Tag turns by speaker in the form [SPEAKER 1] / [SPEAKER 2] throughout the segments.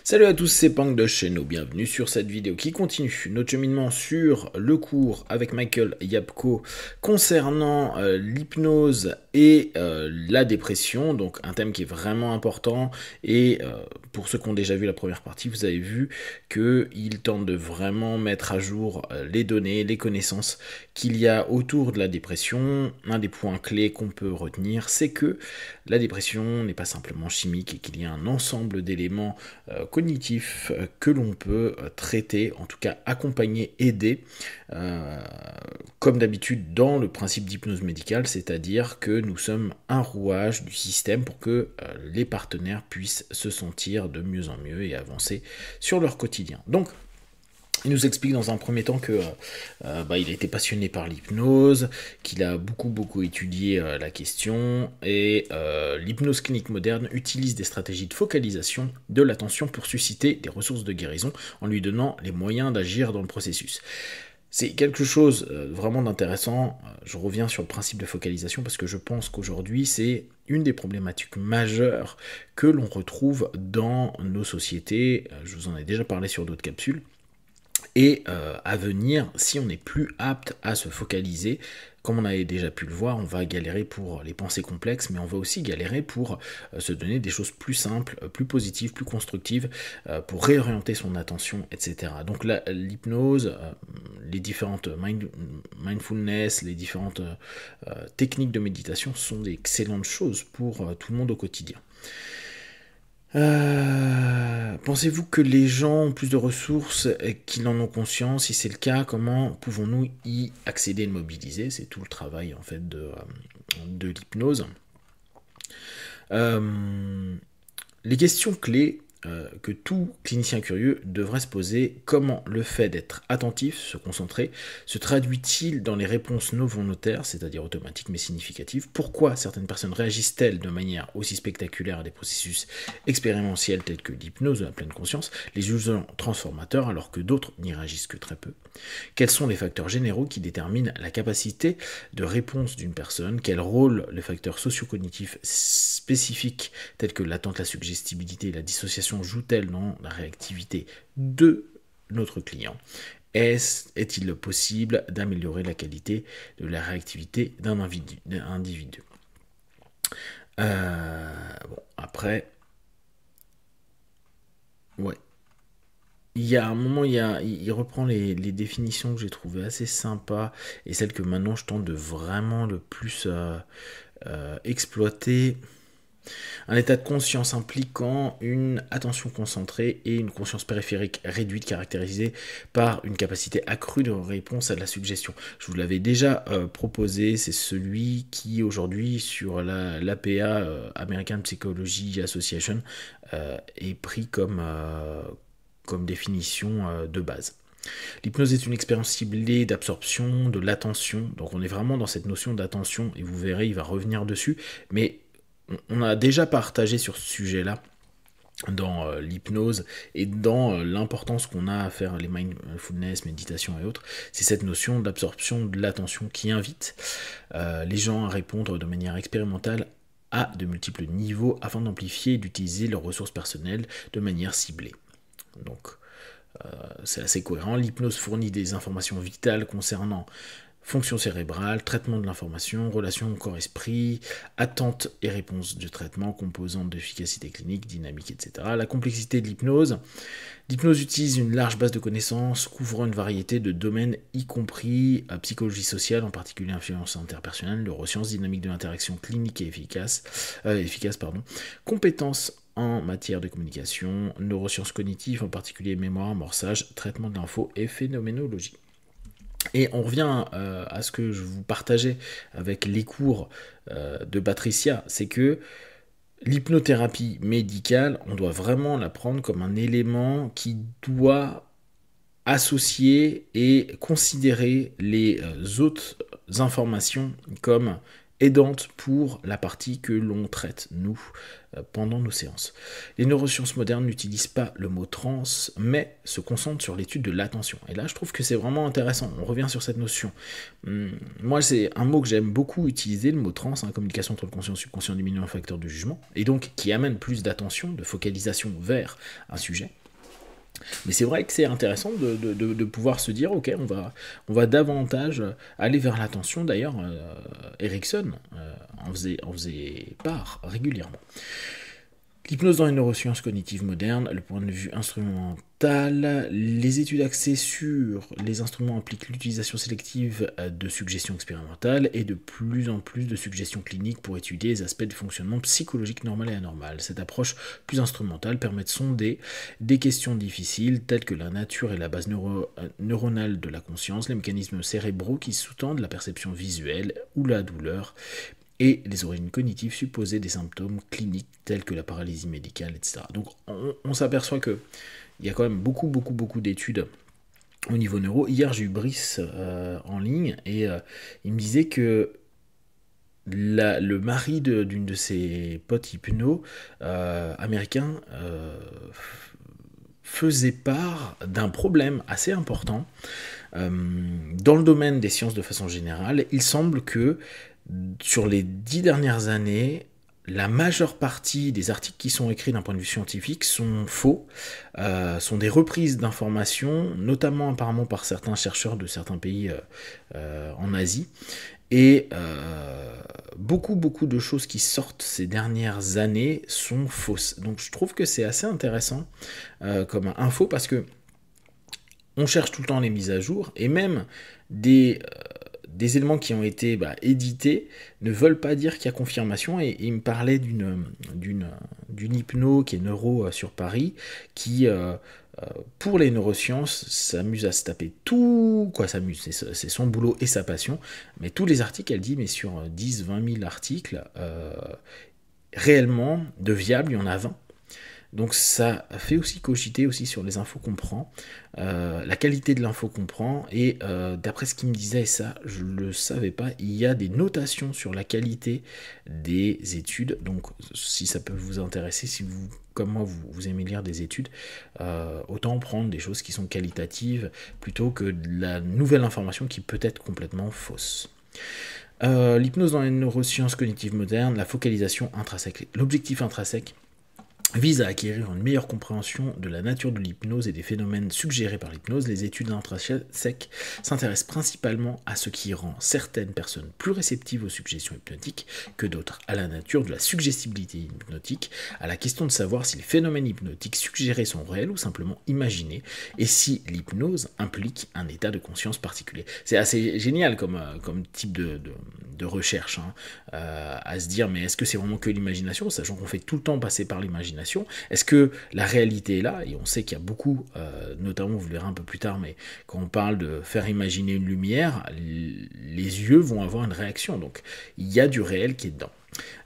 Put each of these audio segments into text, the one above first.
[SPEAKER 1] Salut à tous, c'est Pang de chez nous, bienvenue sur cette vidéo qui continue notre cheminement sur le cours avec Michael Yapko concernant l'hypnose et la dépression, donc un thème qui est vraiment important et pour ceux qui ont déjà vu la première partie, vous avez vu qu'il tente de vraiment mettre à jour les données, les connaissances qu'il y a autour de la dépression. Un des points clés qu'on peut retenir, c'est que la dépression n'est pas simplement chimique et qu'il y a un ensemble d'éléments cognitifs que l'on peut traiter, en tout cas accompagner, aider, comme d'habitude dans le principe d'hypnose médicale, c'est-à-dire que nous sommes un rouage du système pour que les partenaires puissent se sentir de mieux en mieux et avancer sur leur quotidien. Donc, il nous explique dans un premier temps que il a été passionné par l'hypnose, qu'il a beaucoup étudié la question, et l'hypnose clinique moderne utilise des stratégies de focalisation de l'attention pour susciter des ressources de guérison en lui donnant les moyens d'agir dans le processus. C'est quelque chose vraiment d'intéressant. Je reviens sur le principe de focalisation parce que je pense qu'aujourd'hui c'est une des problématiques majeures que l'on retrouve dans nos sociétés. Je vous en ai déjà parlé sur d'autres capsules. Et à venir, si on n'est plus apte à se focaliser, comme on avait déjà pu le voir, on va galérer pour les pensées complexes, mais on va aussi galérer pour se donner des choses plus simples, plus positives, plus constructives, pour réorienter son attention, etc. Donc l'hypnose, les différentes mindfulness, les différentes techniques de méditation sont d'excellentes choses pour tout le monde au quotidien. Pensez-vous que les gens ont plus de ressources qu'ils en ont conscience? Si c'est le cas, comment pouvons-nous y accéder et le mobiliser? C'est tout le travail en fait de l'hypnose. Les questions clés que tout clinicien curieux devrait se poser: comment le fait d'être attentif, se concentrer, se traduit-il dans les réponses non volontaires, c'est-à-dire automatiques mais significatives? Pourquoi certaines personnes réagissent-elles de manière aussi spectaculaire à des processus expérientiels tels que l'hypnose de la pleine conscience, les jugeant transformateurs alors que d'autres n'y réagissent que très peu? Quels sont les facteurs généraux qui déterminent la capacité de réponse d'une personne? Quel rôle les facteurs socio-cognitifs spécifiques tels que l'attente, la suggestibilité et la dissociation jouent-elles dans la réactivité de notre client? Est-il possible d'améliorer la qualité de la réactivité d'un individu? Après, ouais. Il y a un moment, il reprend les définitions que j'ai trouvées assez sympas et celles que maintenant je tente de vraiment le plus exploiter. Un état de conscience impliquant une attention concentrée et une conscience périphérique réduite caractérisée par une capacité accrue de réponse à la suggestion. Je vous l'avais déjà proposé, c'est celui qui aujourd'hui sur l'APA, American Psychology Association, est pris comme définition de base. L'hypnose est une expérience ciblée d'absorption de l'attention, donc on est vraiment dans cette notion d'attention, et vous verrez, il va revenir dessus, mais on a déjà partagé sur ce sujet-là dans l'hypnose et dans l'importance qu'on a à faire les mindfulness, méditation et autres. C'est cette notion d'absorption de l'attention qui invite les gens à répondre de manière expérimentale à de multiples niveaux afin d'amplifier et d'utiliser leurs ressources personnelles de manière ciblée. Donc c'est assez cohérent. L'hypnose fournit des informations vitales concernant fonction cérébrale, traitement de l'information, relation corps-esprit, attente et réponse du traitement, composantes d'efficacité clinique, dynamique, etc. La complexité de l'hypnose. L'hypnose utilise une large base de connaissances couvrant une variété de domaines, y compris psychologie sociale, en particulier influence interpersonnelle, neurosciences, dynamique de l'interaction clinique et efficace, compétences en matière de communication, neurosciences cognitives, en particulier mémoire, amorçage, traitement de l'info et phénoménologie. Et on revient à ce que je vous partageais avec les cours de Patricia, c'est que l'hypnothérapie médicale, on doit vraiment la prendre comme un élément qui doit associer et considérer les autres informations comme aidante pour la partie que l'on traite, nous, pendant nos séances. Les neurosciences modernes n'utilisent pas le mot trans, mais se concentrent sur l'étude de l'attention. Et là, je trouve que c'est vraiment intéressant. On revient sur cette notion. Moi, c'est un mot que j'aime beaucoup utiliser, le mot trans, communication entre le conscient et le subconscient diminuant un facteur de jugement, et donc qui amène plus d'attention, de focalisation vers un sujet. Mais c'est vrai que c'est intéressant de pouvoir se dire, ok, on va davantage aller vers l'attention. D'ailleurs, Erikson en faisait part régulièrement. L'hypnose dans les neurosciences cognitives modernes, le point de vue instrumental, les études axées sur les instruments impliquent l'utilisation sélective de suggestions expérimentales et de plus en plus de suggestions cliniques pour étudier les aspects du fonctionnement psychologique normal et anormal. Cette approche plus instrumentale permet de sonder des questions difficiles telles que la nature et la base neuronale de la conscience, les mécanismes cérébraux qui sous-tendent la perception visuelle ou la douleur, et les origines cognitives supposées des symptômes cliniques tels que la paralysie médicale, etc. Donc on s'aperçoit qu'il y a quand même beaucoup d'études au niveau neuro. Hier j'ai eu Brice en ligne et il me disait que le mari d'une de ses potes hypno américains faisait part d'un problème assez important dans le domaine des sciences de façon générale. Il semble que sur les 10 dernières années, la majeure partie des articles qui sont écrits d'un point de vue scientifique sont faux, sont des reprises d'informations, notamment apparemment par certains chercheurs de certains pays en Asie, et beaucoup de choses qui sortent ces dernières années sont fausses. Donc je trouve que c'est assez intéressant comme info, parce que on cherche tout le temps les mises à jour, et même des éléments qui ont été édités ne veulent pas dire qu'il y a confirmation. Et il me parlait d'une hypno qui est neuro sur Paris, qui pour les neurosciences s'amuse à se taper tout, quoi, s'amuse, c'est son boulot et sa passion, mais tous les articles, elle dit, mais sur 10-20 000 articles, réellement de viables, il y en a 20. Donc ça fait aussi cogiter aussi sur les infos qu'on prend, la qualité de l'info qu'on prend, et d'après ce qu'il me disait, et ça je ne le savais pas, il y a des notations sur la qualité des études. Donc si ça peut vous intéresser, si vous, comme moi, vous aimez lire des études, autant prendre des choses qui sont qualitatives plutôt que de la nouvelle information qui peut être complètement fausse. L'hypnose dans les neurosciences cognitives modernes, la focalisation intrinsèque. L'objectif intrinsèque vise à acquérir une meilleure compréhension de la nature de l'hypnose et des phénomènes suggérés par l'hypnose. Les études intrinsèques s'intéressent principalement à ce qui rend certaines personnes plus réceptives aux suggestions hypnotiques que d'autres, à la nature de la suggestibilité hypnotique, à la question de savoir si les phénomènes hypnotiques suggérés sont réels ou simplement imaginés, et si l'hypnose implique un état de conscience particulier. C'est assez génial comme type de recherche, à se dire, mais est-ce que c'est vraiment que l'imagination, sachant qu'on fait tout le temps passer par l'imagination? Est-ce que la réalité est là? Et on sait qu'il y a beaucoup, notamment vous le verrez un peu plus tard, mais quand on parle de faire imaginer une lumière, les yeux vont avoir une réaction, donc il y a du réel qui est dedans.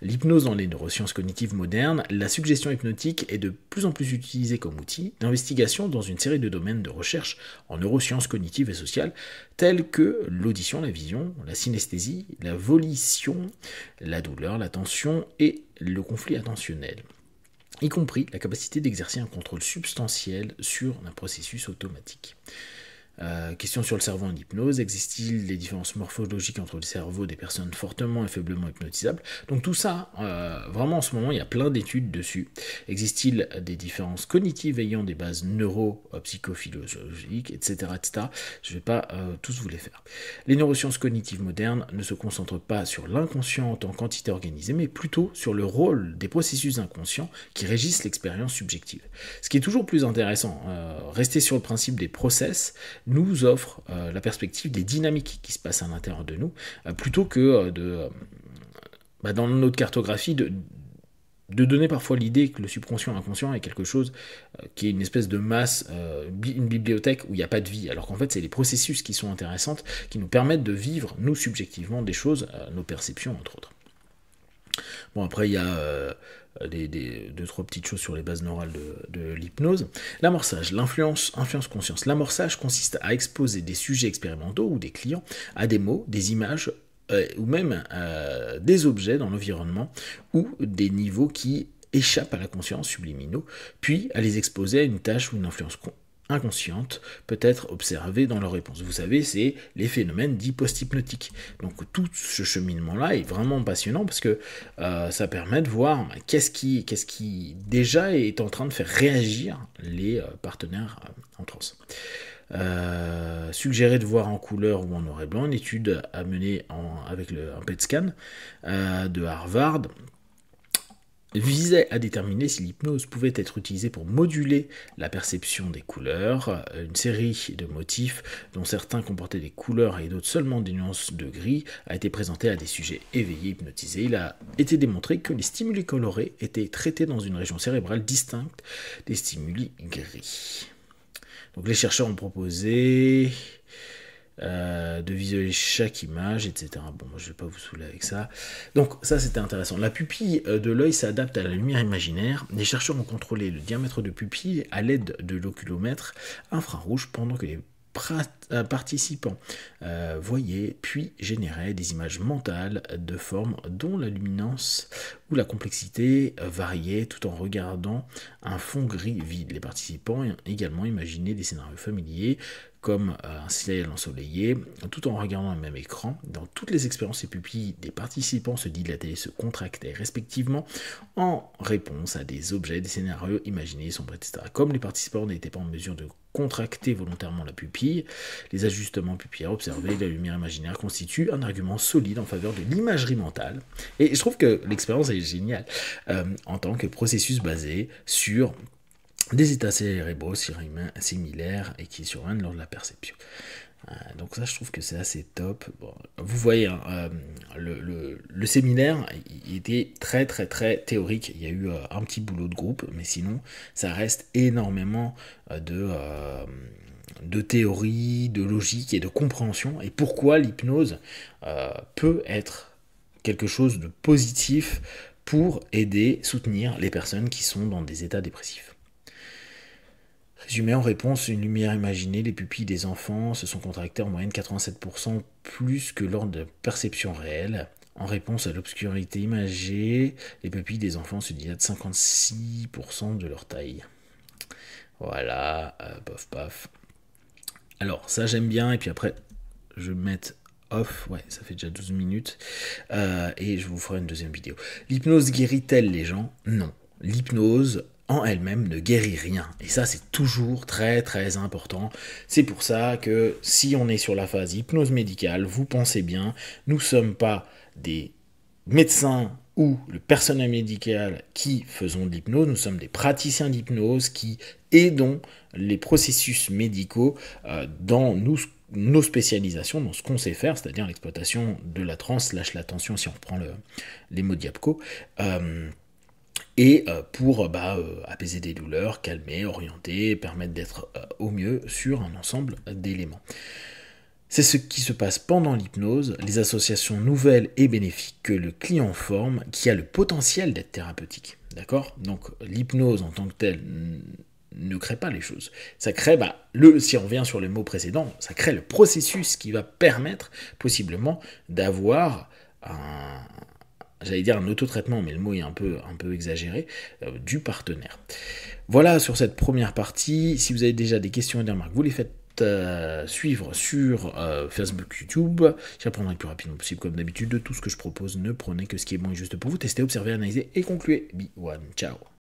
[SPEAKER 1] L'hypnose dans les neurosciences cognitives modernes, la suggestion hypnotique est de plus en plus utilisée comme outil d'investigation dans une série de domaines de recherche en neurosciences cognitives et sociales, tels que l'audition, la vision, la synesthésie, la volition, la douleur, l'attention et le conflit attentionnel, y compris la capacité d'exercer un contrôle substantiel sur un processus automatique. Question sur le cerveau en hypnose, existe-t-il des différences morphologiques entre le cerveau des personnes fortement et faiblement hypnotisables? Donc tout ça, vraiment en ce moment, il y a plein d'études dessus. Existe-t-il des différences cognitives ayant des bases neuro-psychophilologiques, etc., etc. Je ne vais pas tous vous les faire. Les neurosciences cognitives modernes ne se concentrent pas sur l'inconscient en tant qu'entité organisée, mais plutôt sur le rôle des processus inconscients qui régissent l'expérience subjective. Ce qui est toujours plus intéressant, rester sur le principe des process, nous offre la perspective des dynamiques qui se passent à l'intérieur de nous, plutôt que dans notre cartographie, de donner parfois l'idée que le subconscient et l'inconscient est quelque chose qui est une espèce de masse, une bibliothèque où il n'y a pas de vie, alors qu'en fait c'est les processus qui sont intéressants, qui nous permettent de vivre, nous subjectivement, des choses, nos perceptions entre autres. Bon, après il y a deux, trois petites choses sur les bases neurales de l'hypnose. L'amorçage, influence conscience. L'amorçage consiste à exposer des sujets expérimentaux ou des clients à des mots, des images ou même des objets dans l'environnement ou des niveaux qui échappent à la conscience subliminaux, puis à les exposer à une tâche ou une influence inconsciente peut être observée dans leur réponse. Vous savez, c'est les phénomènes dits post-hypnotiques. Donc tout ce cheminement-là est vraiment passionnant parce que ça permet de voir qu'est-ce qui déjà est en train de faire réagir les partenaires en transe. Suggéré de voir en couleur ou en noir et blanc, une étude à mener avec un PET scan de Harvard visait à déterminer si l'hypnose pouvait être utilisée pour moduler la perception des couleurs. Une série de motifs, dont certains comportaient des couleurs et d'autres seulement des nuances de gris, a été présentée à des sujets éveillés, hypnotisés. Il a été démontré que les stimuli colorés étaient traités dans une région cérébrale distincte des stimuli gris. Donc les chercheurs ont proposé de visualiser chaque image, etc. Bon, moi, je ne vais pas vous saouler avec ça. Donc ça, c'était intéressant. La pupille de l'œil s'adapte à la lumière imaginaire. Les chercheurs ont contrôlé le diamètre de pupille à l'aide de l'oculomètre infrarouge pendant que les participants voyaient puis généraient des images mentales de formes dont la luminance ou la complexité variait tout en regardant un fond gris vide. Les participants ont également imaginé des scénarios familiers comme un ciel ensoleillé, tout en regardant le même écran. Dans toutes les expériences, les pupilles des participants se dilataient et se contractaient respectivement en réponse à des objets, des scénarios imaginés, sombres, etc. Comme les participants n'étaient pas en mesure de contracter volontairement la pupille, les ajustements pupillaires observés, la lumière imaginaire constituent un argument solide en faveur de l'imagerie mentale. Et je trouve que l'expérience est géniale en tant que processus basé sur des états cérébraux similaires et qui surviennent lors de la perception. Donc ça, je trouve que c'est assez top. Bon, vous voyez, hein, le séminaire il était très très très théorique. Il y a eu un petit boulot de groupe, mais sinon, ça reste énormément de théorie, de logique et de compréhension. Et pourquoi l'hypnose peut être quelque chose de positif pour aider, soutenir les personnes qui sont dans des états dépressifs. Résumé en réponse, une lumière imaginée, les pupilles des enfants se sont contractées en moyenne 87% plus que lors de perception réelle. En réponse à l'obscurité imagée, les pupilles des enfants se dilatent 56% de leur taille. Voilà, paf paf. Alors ça j'aime bien, et puis après je vais mettre off, ouais ça fait déjà 12 minutes, et je vous ferai une deuxième vidéo. L'hypnose guérit-elle les gens? Non. L'hypnose en elle-même ne guérit rien. Et ça, c'est toujours très très important. C'est pour ça que si on est sur la phase hypnose médicale, vous pensez bien, nous ne sommes pas des médecins ou le personnel médical qui faisons de l'hypnose, nous sommes des praticiens d'hypnose qui aidons les processus médicaux dans nos spécialisations, dans ce qu'on sait faire, c'est-à-dire l'exploitation de la transe, l'attention, si on reprend les mots de Yapko, et pour apaiser des douleurs, calmer, orienter, permettre d'être au mieux sur un ensemble d'éléments. C'est ce qui se passe pendant l'hypnose, les associations nouvelles et bénéfiques que le client forme, qui a le potentiel d'être thérapeutique. D'accord? Donc l'hypnose en tant que telle ne crée pas les choses. Ça crée, si on revient sur les mots précédents, ça crée le processus qui va permettre possiblement d'avoir j'allais dire un autotraitement, mais le mot est un peu exagéré, du partenaire. Voilà sur cette première partie. Si vous avez déjà des questions et des remarques, vous les faites suivre sur Facebook, YouTube. J'apprendrai le plus rapidement possible, comme d'habitude, de tout ce que je propose. Ne prenez que ce qui est bon et juste pour vous. Testez, observez, analysez et concluez. Be one. Ciao.